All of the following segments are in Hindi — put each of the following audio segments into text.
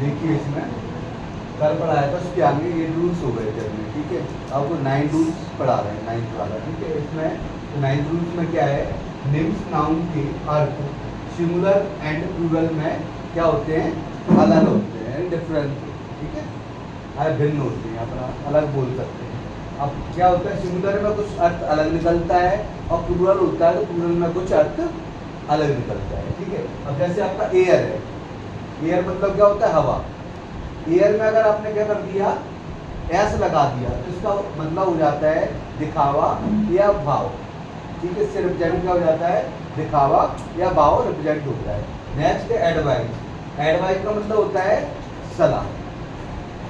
देखिए इसमें कल पढ़ाया था, उसके आगे ये रूल्स हो गए थे अपने, ठीक है। आपको 9 रूल्स पढ़ा रहे हैं, 9th वाला, ठीक है। इसमें 9th रूल्स में क्या है, निम्स नाउन के अर्थ सिंगुलर एंड प्लूरल में क्या होते हैं, अलग होते हैं, डिफरेंट, ठीक है, भिन्न होते हैं, अपना अलग बोल सकते हैं। अब क्या होता है, सिंगुलर में कुछ अर्थ अलग निकलता है और प्लूरल होता है तो प्लूरल में कुछ अर्थ अलग निकलता है, ठीक है। अब जैसे आपका एयर है, एयर मतलब क्या होता है, हवा। एयर में अगर आपने क्या कर दिया, एस लगा दिया तो इसका मतलब हो जाता है दिखावा या भाव, ठीक है। इससे रिप्रेजेंट क्या हो जाता है, दिखावा या भाव रिप्रेजेंट होता है। नेक्स्ट है एडवाइस। एडवाइस का मतलब होता है सलाह।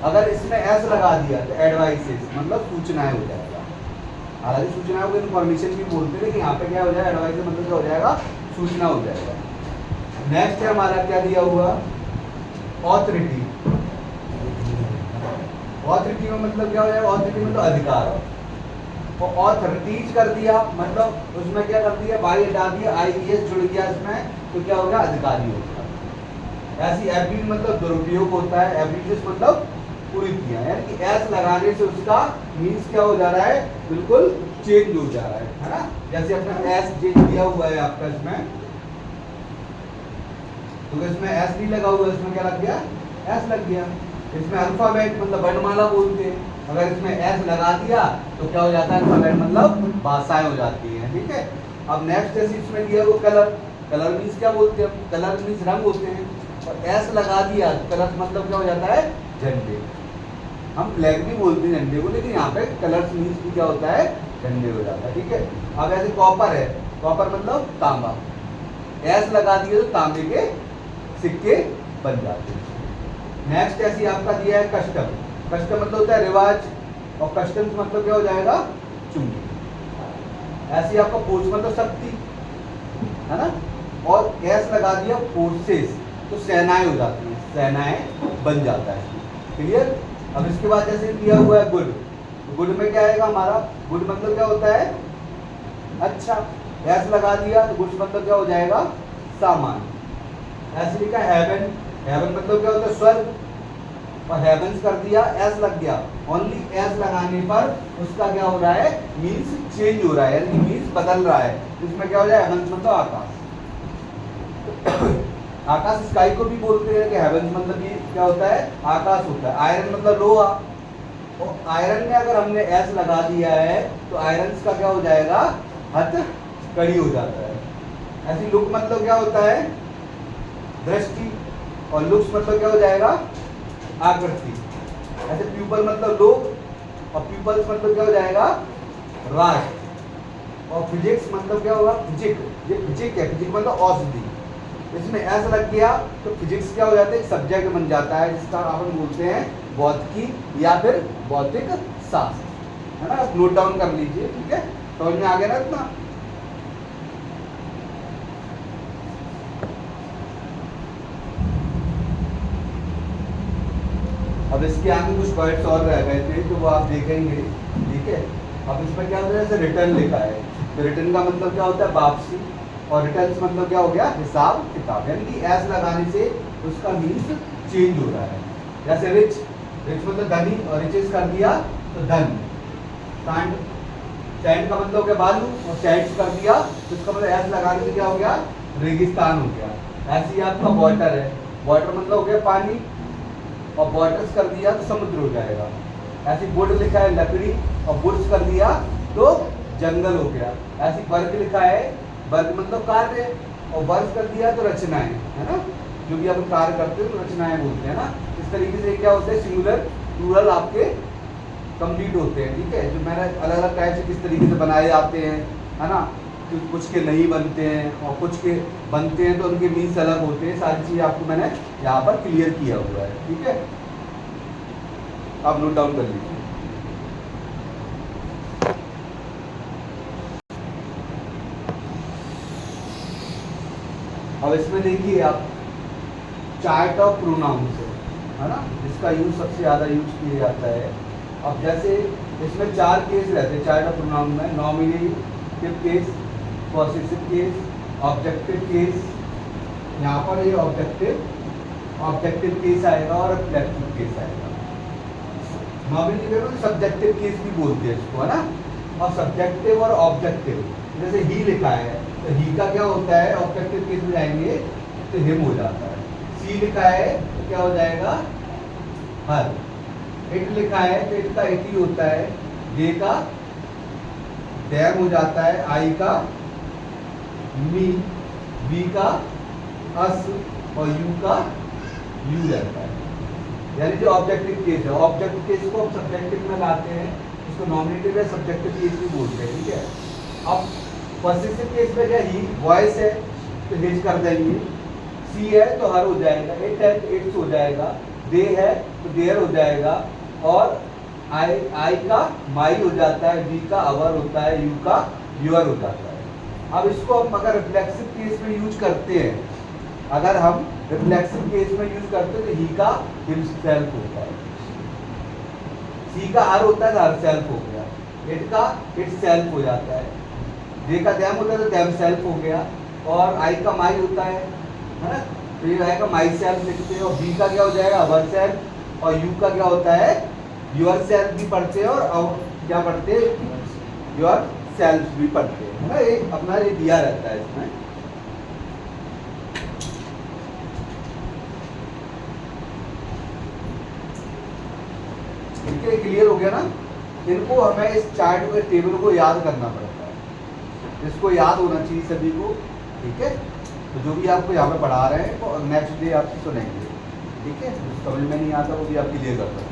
अगर इसमें एस लगा दिया तो एडवाइसेस मतलब सूचनाएं हो जाएगा। हालांकि सूचनाओं को इन्फॉर्मेशन भी बोलते हैं, लेकिन यहाँ पे क्या हो जाएगा, एडवाइस का मतलब क्या हो जाएगा, सूचना हो जाएगा। नेक्स्ट है हमारा क्या दिया हुआ, ऑथोरिटी। ऑथोरिटी में मतलब क्या हो जाएगा, ऑथोरिटी मतलब अधिकार। और ऑथोरिटीज कर दिया मतलब उसमें क्या कर दिया, बाई हटा दिया, IES जुड़ गया इसमें, तो क्या हो गया, अधिकारी हो गया। ऐसी एब्यूज मतलब दुरुपयोग होता है, एब्यूज मतलब कुरीतियां, यानी कि एस लगाने से उसका मीन्स क्या हो जा रहा है, बिल्कुल चेंज हो जा रहा है ना। जैसे अपना एस दिया हुआ है आपका इसमें, तो इसमें एस नहीं लगा हुआ, इसमें क्या लग गया, एस लग गया। इसमें अल्फाबेट मतलब वर्णमाला बोलते हैं, अगर इसमें एस लगा दिया तो क्या हो जाता है, अल्फाबेट मतलब भाषाएं हो जाती हैं, ठीक है। अब नेक्स्ट जैसे इसमें दिया वो कलर। कलर मीन्स क्या बोलते हैं, कलर मीन्स रंग होते हैं, और एस लगा दिया तो कलर मतलब क्या हो जाता है, झंडे। हम फ्लैग भी बोलते हैं झंडे को, लेकिन यहाँ पे कलर्स मीन्स भी क्या होता है, झंडे हो जाता है, ठीक है। अब ऐसे कॉपर है, कॉपर मतलब तांबा, एस लगा दिए तो तांबे के सिक्के बन जाते हैं। नेक्स्ट ऐसी आपका दिया है कस्टम। कस्टम मतलब होता है रिवाज, और कस्टम्स मतलब क्या हो जाएगा, चुंगी। ऐसी आपका फोर्स मतलब शक्ति है ना, और एस लगा दिया फोर्सेस तो सेनाएं हो जाती हैं, सेनाएं बन जाता है, क्लियर। अब इसके बाद जैसे दिया हुआ है गुड। गुड में क्या आएगा हमारा, गुड मतलब क्या होता है, अच्छा। एस लगा दिया तो गुड मतलब क्या हो जाएगा, सामान। ऐसे लिखा हेवन। हेवन मतलब क्या होता है, स्वर्ग, और हेवंस कर दिया, एस लग गया। ओनली एस लगाने पर उसका क्या हो रहा है, मीन्स चेंज हो रहा है, यानी मीन्स बदल रहा है। इसमें क्या हो जाए, हेवंस मतलब आकाश। आकाश स्काई को भी बोलते हैं कि हेवंस मतलब ये क्या होता है, आकाश होता है। आयरन मतलब लोहा, और आयरन में अगर हमने एस लगा दिया है तो आयरन का क्या हो जाएगा, हथ कड़ी हो जाता है। ऐसी लुक मतलब क्या होता है, दृष्टि, और लुक्स मतलब क्या हो जाएगा, आकृति। ऐसे प्यूपल मतलब लोग, और पीपल्स मतलब क्या हो जाएगा, राष्ट्र। और फिजिक्स मतलब क्या होगा, फिजिक। ये फिजिक है, फिजिक मतलब औषधि। इसमें एस लग गया तो फिजिक्स क्या हो जाता है, एक सब्जेक्ट बन जाता है, जिसका अपन बोलते हैं भौतिकी या फिर भौतिक शास्त्र, है ना। नोट डाउन कर लीजिए, ठीक है, समझ में आ गया ना इतना। अब इसके आगे कुछ वर्ड्स और रह गए थे तो वो आप देखेंगे, ठीक है। अब इसमें क्या होता है, जैसे रिटर्न लिखा है, तो रिटर्न का मतलब क्या होता है, वापसी, और रिटर्न्स मतलब क्या हो गया, हिसाब किताब, यानी कि एस लगाने से उसका मीन्स चेंज हो रहा है। जैसे रिच, रिच मतलब धनी, और रिचेस कर दिया तो धन। सैंड, सैंड का मतलब क्या, बालू, और सैंड्स कर दिया तो उसका मतलब एस लगाने से क्या हो गया, रेगिस्तान हो गया। ऐसे ही आपका वाटर है, वाटर मतलब हो गया पानी, और वाटर्स कर दिया तो समुद्र हो जाएगा। ऐसी वुड लिखा है लकड़ी, और वुड्स कर दिया तो जंगल हो गया। ऐसी वर्क लिखा है, वर्क मतलब कार्य, और वर्क कर दिया तो रचनाएं, है ना, जो भी अपन कार्य करते हैं तो रचनाएं बोलते हैं ना। इस तरीके से क्या होता है, सिंगुलर प्लूरल आपके कंप्लीट होते हैं, ठीक है। जो मैंने अलग अलग टाइप से किस तरीके से बनाए जाते हैं, है ना, कुछ के नहीं बनते हैं और कुछ के बनते हैं तो उनके मीन्स अलग होते हैं, सारी चीज़ आपको मैंने यहाँ पर क्लियर किया हुआ है, ठीक है। आप नोट डाउन कर लीजिए। अब इसमें देखिए आप, चार्ट ऑफ प्रोनाउंस है ना, इसका यूज सबसे ज़्यादा यूज किया जाता है। अब जैसे इसमें 4 केस रहते हैं चार्ट ऑफ प्रोनाउन में, nominative case, possessive case, objective case. यहाँ पर ये ऑब्जेक्टिव ऑब्जेक्टिव केस आएगा और रिफ्लेक्सिव केस आएगा। नॉर्मली देखो सब्जेक्टिव केस भी बोलते हैं इसको, है ना। और सब्जेक्टिव और ऑब्जेक्टिव, जैसे ही लिखा है तो ही का क्या होता है, ऑब्जेक्टिव केस में जाएंगे तो हिम हो जाता है। सी लिखा है तो क्या हो जाएगा, हर। इट लिखा है तो इट का इट ही होता है। जे का डैम हो जाता है, आई का मी, बी का अस और यू का यू रहता है। यानी जो ऑब्जेक्टिव केस है, ऑब्जेक्टिव केस को हम सब्जेक्टिव में लाते हैं, इसको नॉमिनेटिव या सब्जेक्टिव केस भी बोलते हैं, ठीक है। अब पॉसेसिव केस में क्या, ही वॉइस है तो हिज कर देंगे, सी है तो हर हो जाएगा, इट है तो इट्स हो जाएगा, दे है तो देयर हो जाएगा, और आई का माई हो जाता है, बी का अवर होता है, यू का यूर हो जाता है। अब इसको हम अगर रिफ्लेक्सिव केस में यूज करते हैं, अगर हम रिफ्लेक्सिव केस में यूज करते हैं तो ही का हिमसेल्फ होता है, सी का हर होता है तो हर सेल्फ हो गया, इट का इट सेल्फ हो जाता है, जे का दैम होता है तो दैम सेल्फ हो गया, और आई का माई होता है ना, तो ये आएगा माई सेल्फ लिखते हैं, और बी का क्या हो जाएगा, अवर सेल्फ, और यू का क्या होता है, योर सेल्फ भी पढ़ते हैं, और क्या पढ़ते हैं, योर सेल्फ भी पढ़ते हैं, है ना। ये अपना ये दिया रहता है इसमें। ठीक है, क्लियर हो गया ना। इनको हमें इस चार्ट के टेबल को याद करना पड़ता है, इसको याद होना चाहिए सभी को, ठीक है। तो जो भी आपको यहाँ पे पढ़ा रहे हैं वो नेक्स्ट डे आप सुनेंगे, ठीक है। समझ में नहीं आता वो भी आप क्लियर कर सकते हैं।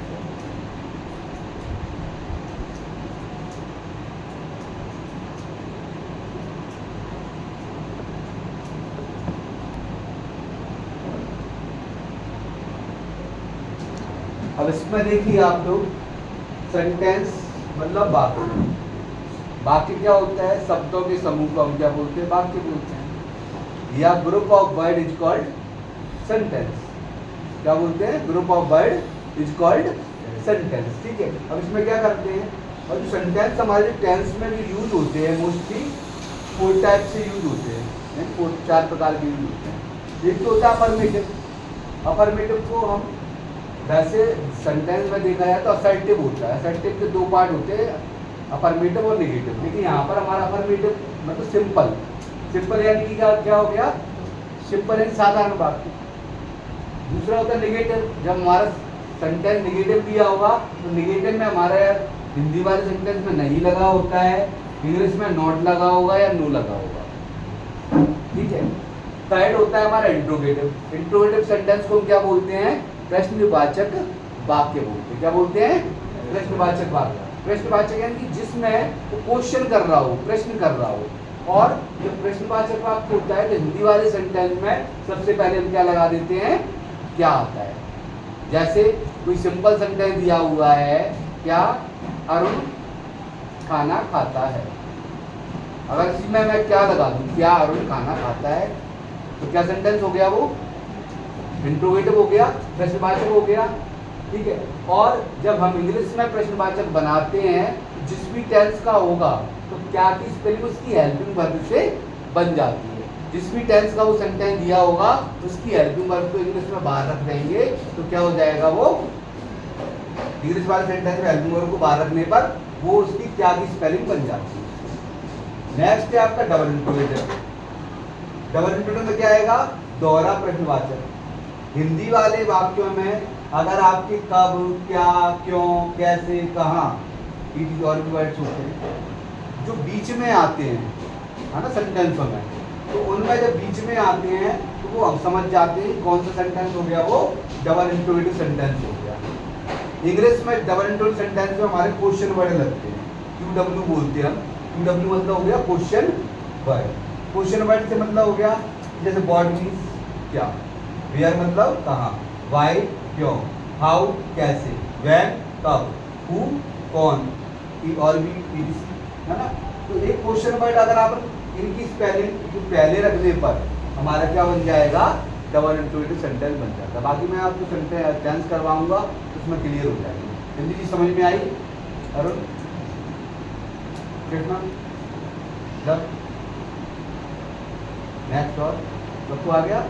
अब इसमें देखिए आप लोग, सेंटेंस मतलब वाक्य। वाक्य क्या होता है, शब्दों के समूह को हम क्या बोलते हैं, वाक्य बोलते हैं, या group of word is called sentence. क्या बोलते हैं, group of word is called sentence, ठीक है। अब इसमें क्या करते हैं, और जो सेंटेंस हमारे टेंस में जो यूज होते हैं मोस्टली 4 टाइप से यूज होते हैं, 4 प्रकार के यूज होते हैं। एक तो होता है अफर्मेटिव। अफर्मेटिव को हम वैसे सेंटेंस में देखा जाए तो असर्टिव होता है। असर्टिव के 2 पार्ट होते हैं, अफर्मेटिव और नेगेटिव। लेकिन यहाँ पर हमारा अफर्मेटिव मतलब सिंपल। सिंपल यानी कि क्या हो गया, सिंपल यानी साधारण वाक्य। दूसरा होता है नेगेटिव, जब हमारा सेंटेंस नेगेटिव दिया होगा तो नेगेटिव में हमारे हिंदी वाले सेंटेंस में नहीं लगा होता है, इंग्लिश में नॉट लगा होगा या नो लगा होगा, ठीक है। थर्ड होता है हमारा इंट्रोगेटिव। इंट्रोगेटिव सेंटेंस को हम क्या बोलते हैं, प्रश्नवाचक वाक्य बोलते हैं। क्या बोलते हैं, प्रश्नवाचक वाक्य। प्रश्नवाचक यानी कि जिसमें वो क्वेश्चन कर रहा हो, प्रश्न कर रहा हो। और जब प्रश्नवाचक वाक्य होता है तो हिंदी वाले सेंटेंस में सबसे पहले हम क्या लगा देते हैं, क्या आता है। जैसे कोई सिंपल सेंटेंस दिया हुआ है, क्या अरुण खाना खाता है। अगर इसमें मैं क्या लगा दूं, क्या अरुण खाना खाता है, तो क्या सेंटेंस हो गया, वो इंट्रोगेटिव हो गया, प्रश्नवाचक हो गया, ठीक है। और जब हम इंग्लिश में प्रश्नवाचक बनाते हैं, जिस भी टेंस का होगा तो क्या की स्पेलिंग उसकी हेल्पिंग वर्ब से बन जाती है। जिस भी टेंस का वो सेंटेंस दिया होगा उसकी हेल्पिंग वर्ब को इंग्लिश में बाहर रख देंगे तो क्या हो जाएगा, वो इंग्लिश वाले सेंटेंस में हेल्पिंग वर्ब को बाहर रखने पर वो उसकी क्या की स्पेलिंग बन जाती है। नेक्स्ट है आपका डबल इंट्रोगेटिव। डबल इंट्रोगेटिव में क्या आएगा, दोहरा प्रश्नवाचक। हिंदी वाले वाक्यों में अगर आपके कब, क्या, क्यों, कैसे, कहाँ, ये और भी वर्ड्स होते हैं जो बीच में आते हैं, है ना, सेंटेंसों में, तो उनमें जब बीच में आते हैं तो वो हम समझ जाते हैं कौन सा सेंटेंस हो गया, वो डबल इंट्रोगेटिव सेंटेंस हो गया। इंग्लिश में डबल इंट्रोगेटिव सेंटेंस में हमारे क्वेश्चन वर्ड लगते हैं, QW बोलते हैं हम। QW मतलब हो गया क्वेश्चन वर्ड। क्वेश्चन वर्ड से मतलब हो गया जैसे व्हाट मीन्स क्या, वेयर मतलब कहाँ, व्हाई क्यों, हाउ कैसे, व्हेन कब, हु कौन, और भी, है ना। तो एक क्वेश्चन वर्ड अगर आप इनकी स्पेलिंग जो पहले रखने पर हमारा क्या बन जाएगा, डबल इंट्रोगेटिव सेंटेंस बन जाता है। बाकी मैं आपको सेंटेंस टेंस करवाऊंगा तो उसमें क्लियर हो जाएगी। हिंदी चीज समझ में आई अरुण, कितना जब नेक्स्ट और सबको आ गया।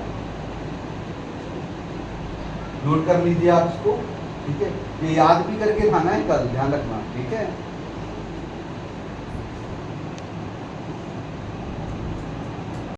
नोट कर लीजिए आप इसको, ठीक है। ये याद भी करके खाना है कल, ध्यान रखना, ठीक है।